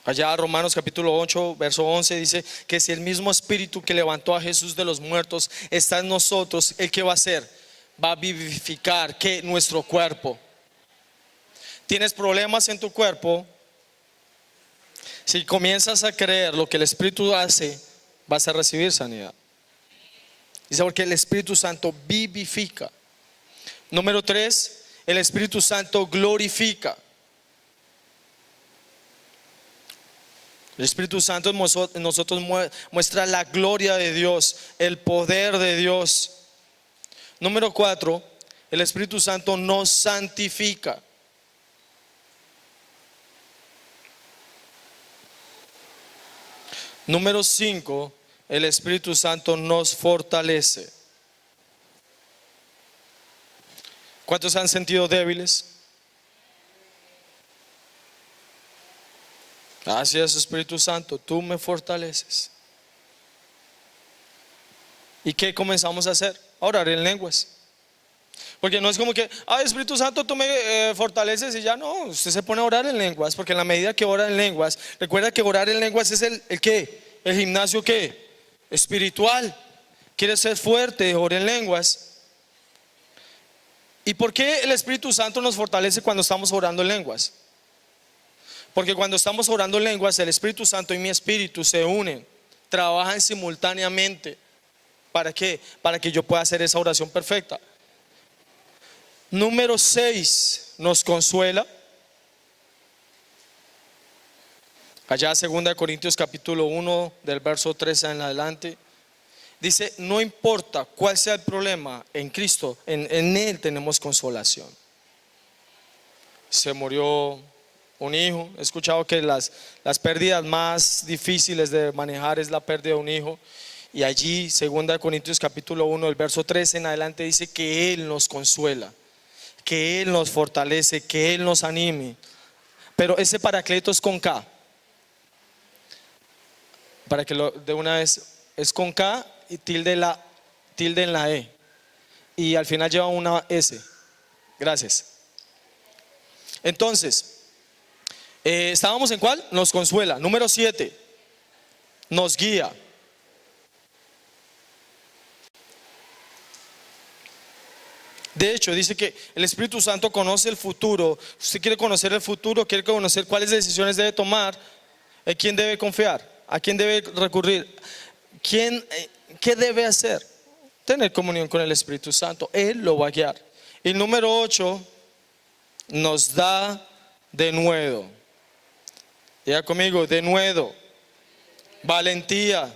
Allá Romanos capítulo 8 verso 11 dice que si el mismo Espíritu que levantó a Jesús de los muertos está en nosotros, ¿el qué va a hacer? Va a vivificar ¿qué? Nuestro cuerpo. ¿Tienes problemas en tu cuerpo? Si comienzas a creer lo que el Espíritu hace, vas a recibir sanidad. Dice porque el Espíritu Santo vivifica. Número 3, el Espíritu Santo glorifica. El Espíritu Santo en nosotros muestra la gloria de Dios, el poder de Dios. Número 4, el Espíritu Santo nos santifica. Número 5, el Espíritu Santo nos fortalece. ¿Cuántos se han sentido débiles? Gracias, Espíritu Santo, tú me fortaleces. ¿Y qué comenzamos a hacer? A orar en lenguas. Porque no es como que, Espíritu Santo, tú me fortaleces y ya no. Usted se pone a orar en lenguas, porque en la medida que ora en lenguas, recuerda que orar en lenguas es el ¿qué? El gimnasio ¿qué? Espiritual. ¿Quieres ser fuerte? Ora en lenguas. ¿Y por qué el Espíritu Santo nos fortalece cuando estamos orando en lenguas? Porque cuando estamos orando en lenguas, el Espíritu Santo y mi espíritu se unen, trabajan simultáneamente. ¿Para qué? Para que yo pueda hacer esa oración perfecta. Número 6, nos consuela. Allá 2 Corintios capítulo 1 del verso 13 en adelante. Dice, no importa cuál sea el problema, en Cristo, en Él tenemos consolación. Se murió un hijo. He escuchado que las pérdidas más difíciles de manejar es la pérdida de un hijo. Y allí, 2 Corintios capítulo 1, el verso 13 en adelante dice que Él nos consuela, que Él nos fortalece, que Él nos anime. Pero ese Paracleto es con K. Para que lo de una vez, es con K y tilde en la E. Y al final lleva una S. Gracias. Entonces, ¿estábamos en cuál? Nos consuela. Número 7, nos guía. De hecho, dice que el Espíritu Santo conoce el futuro. Usted quiere conocer el futuro, quiere conocer cuáles decisiones debe tomar, en quién debe confiar, a quién debe recurrir, qué debe hacer. Tener comunión con el Espíritu Santo, Él lo va a guiar. Y número 8, nos da denuedo. Diga conmigo, denuedo, valentía.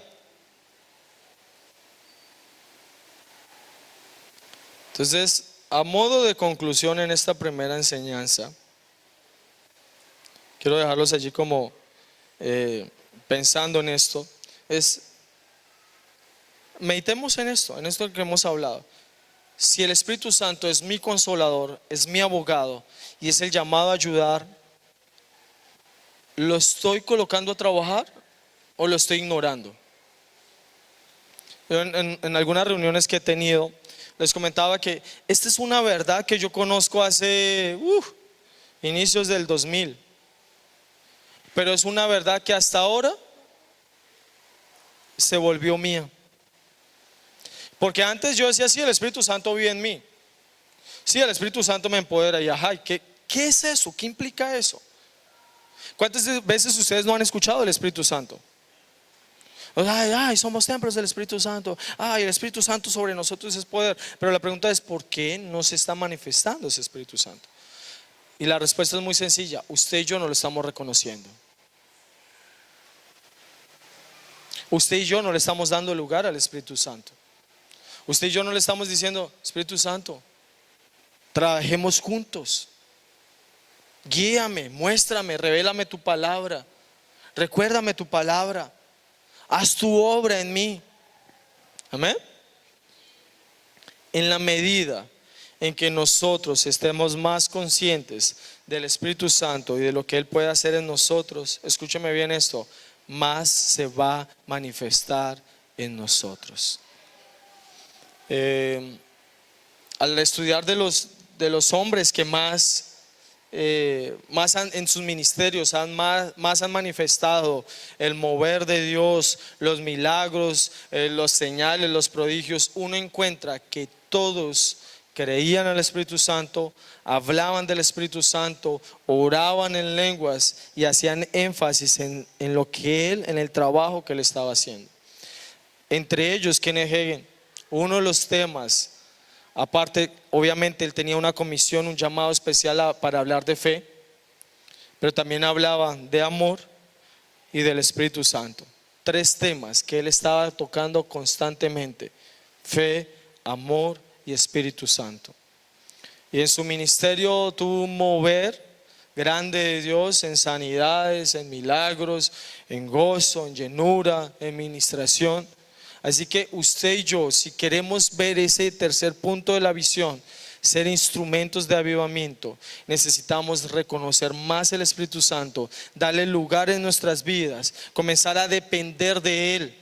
Entonces, a modo de conclusión en esta primera enseñanza, quiero dejarlos allí como pensando en esto, meditemos en esto que hemos hablado. Si el Espíritu Santo es mi consolador, es mi abogado y es el llamado a ayudar, ¿lo estoy colocando a trabajar o lo estoy ignorando? Yo en algunas reuniones que he tenido les comentaba que esta es una verdad que yo conozco hace inicios del 2000, pero es una verdad que hasta ahora se volvió mía. Porque antes yo decía, sí, el Espíritu Santo vive en mí, sí, el Espíritu Santo me empodera. Y ajá, ¿qué es eso? ¿Qué implica eso? ¿Cuántas veces ustedes no han escuchado del Espíritu Santo? Ay, somos templos del Espíritu Santo. Ay, el Espíritu Santo sobre nosotros es poder. Pero la pregunta es, ¿por qué no se está manifestando ese Espíritu Santo? Y la respuesta es muy sencilla: usted y yo no lo estamos reconociendo. Usted y yo no le estamos dando lugar al Espíritu Santo. Usted y yo no le estamos diciendo, Espíritu Santo, trabajemos juntos, guíame, muéstrame, revélame tu palabra, recuérdame tu palabra, haz tu obra en mí. Amén. En la medida en que nosotros estemos más conscientes del Espíritu Santo y de lo que Él puede hacer en nosotros, escúcheme bien esto, más se va a manifestar en nosotros. Al estudiar de los hombres que más en sus ministerios más han manifestado el mover de Dios, los milagros, los señales, los prodigios, uno encuentra que todos creían en el Espíritu Santo, hablaban del Espíritu Santo, oraban en lenguas y hacían énfasis en lo que en el trabajo que él estaba haciendo. Entre ellos, Kenneth Hagin, uno de los temas, aparte, obviamente él tenía una comisión, un llamado especial para hablar de fe, pero también hablaba de amor y del Espíritu Santo. 3 temas que él estaba tocando constantemente: fe, amor y Espíritu Santo. Y en su ministerio tuvo un mover grande de Dios en sanidades, en milagros, en gozo, en llenura, en ministración. Así que usted y yo, si queremos ver ese tercer punto de la visión, ser instrumentos de avivamiento, necesitamos reconocer más el Espíritu Santo, darle lugar en nuestras vidas, comenzar a depender de Él.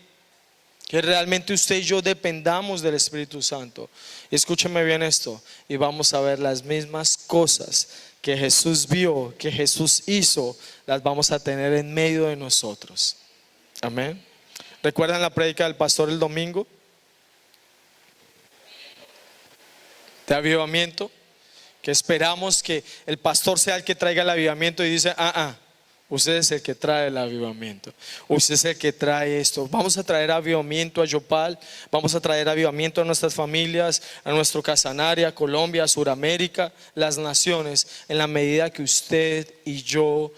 Que realmente usted y yo dependamos del Espíritu Santo. Escúcheme bien esto, y vamos a ver las mismas cosas que Jesús vio, que Jesús hizo, las vamos a tener en medio de nosotros. Amén. ¿Recuerdan la prédica del pastor el domingo? De avivamiento, que esperamos que el pastor sea el que traiga el avivamiento, y dice, usted es el que trae el avivamiento, usted es el que trae esto. Vamos a traer avivamiento a Yopal, vamos a traer avivamiento a nuestras familias, a nuestro Casanare, a Colombia, a Suramérica, las naciones, en la medida que usted y yo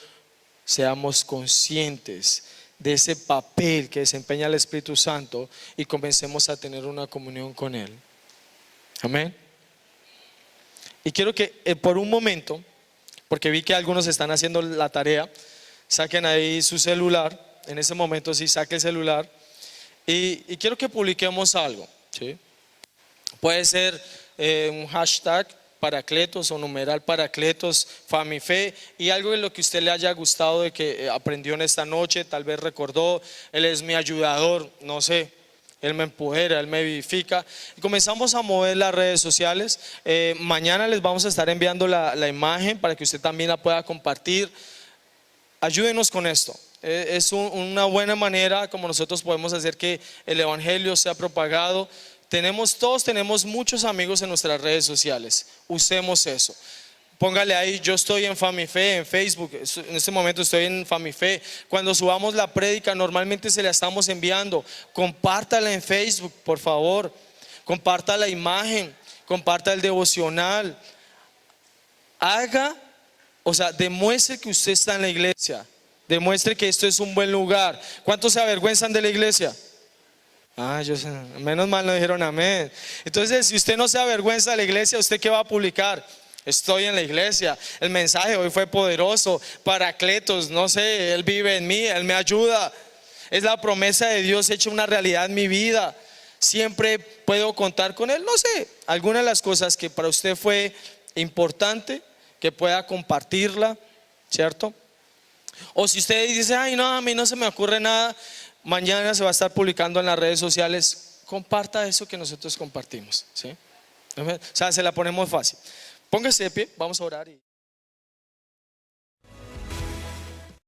seamos conscientes de ese papel que desempeña el Espíritu Santo y comencemos a tener una comunión con Él. Amén. Y quiero que por un momento porque vi que algunos están haciendo la tarea. Saquen ahí su celular, en ese momento sí, saque el celular y quiero que publiquemos algo, ¿sí? Puede ser un hashtag Paracletos o numeral Paracletos, Famife, y algo de lo que a usted le haya gustado de que aprendió en esta noche, tal vez recordó, Él es mi ayudador, no sé, Él me empodera, Él me vivifica. Y comenzamos a mover las redes sociales. Mañana les vamos a estar enviando la imagen para que usted también la pueda compartir. Ayúdenos con esto. Es una buena manera como nosotros podemos hacer que el evangelio sea propagado. Todos tenemos muchos amigos en nuestras redes sociales. Usemos eso. Póngale ahí, yo estoy en Famife, en Facebook, en este momento estoy en Famife. Cuando subamos la prédica, normalmente se la estamos enviando. Compártala en Facebook, por favor. Comparta la imagen, comparta el devocional. Demuestre que usted está en la iglesia. Demuestre que esto es un buen lugar. ¿Cuántos se avergüenzan de la iglesia? Menos mal no dijeron amén. Entonces, si usted no se avergüenza de la iglesia, ¿usted qué va a publicar? Estoy en la iglesia, el mensaje hoy fue poderoso, Paracletos, no sé, Él vive en mí, Él me ayuda. Es la promesa de Dios hecha una realidad en mi vida. Siempre puedo contar con Él, no sé, alguna de las cosas que para usted fue importante, que pueda compartirla, ¿cierto? O si usted dice, ay no, a mí no se me ocurre nada, mañana se va a estar publicando en las redes sociales, comparta eso que nosotros compartimos, ¿sí? O sea, se la ponemos fácil. Póngase de pie, vamos a orar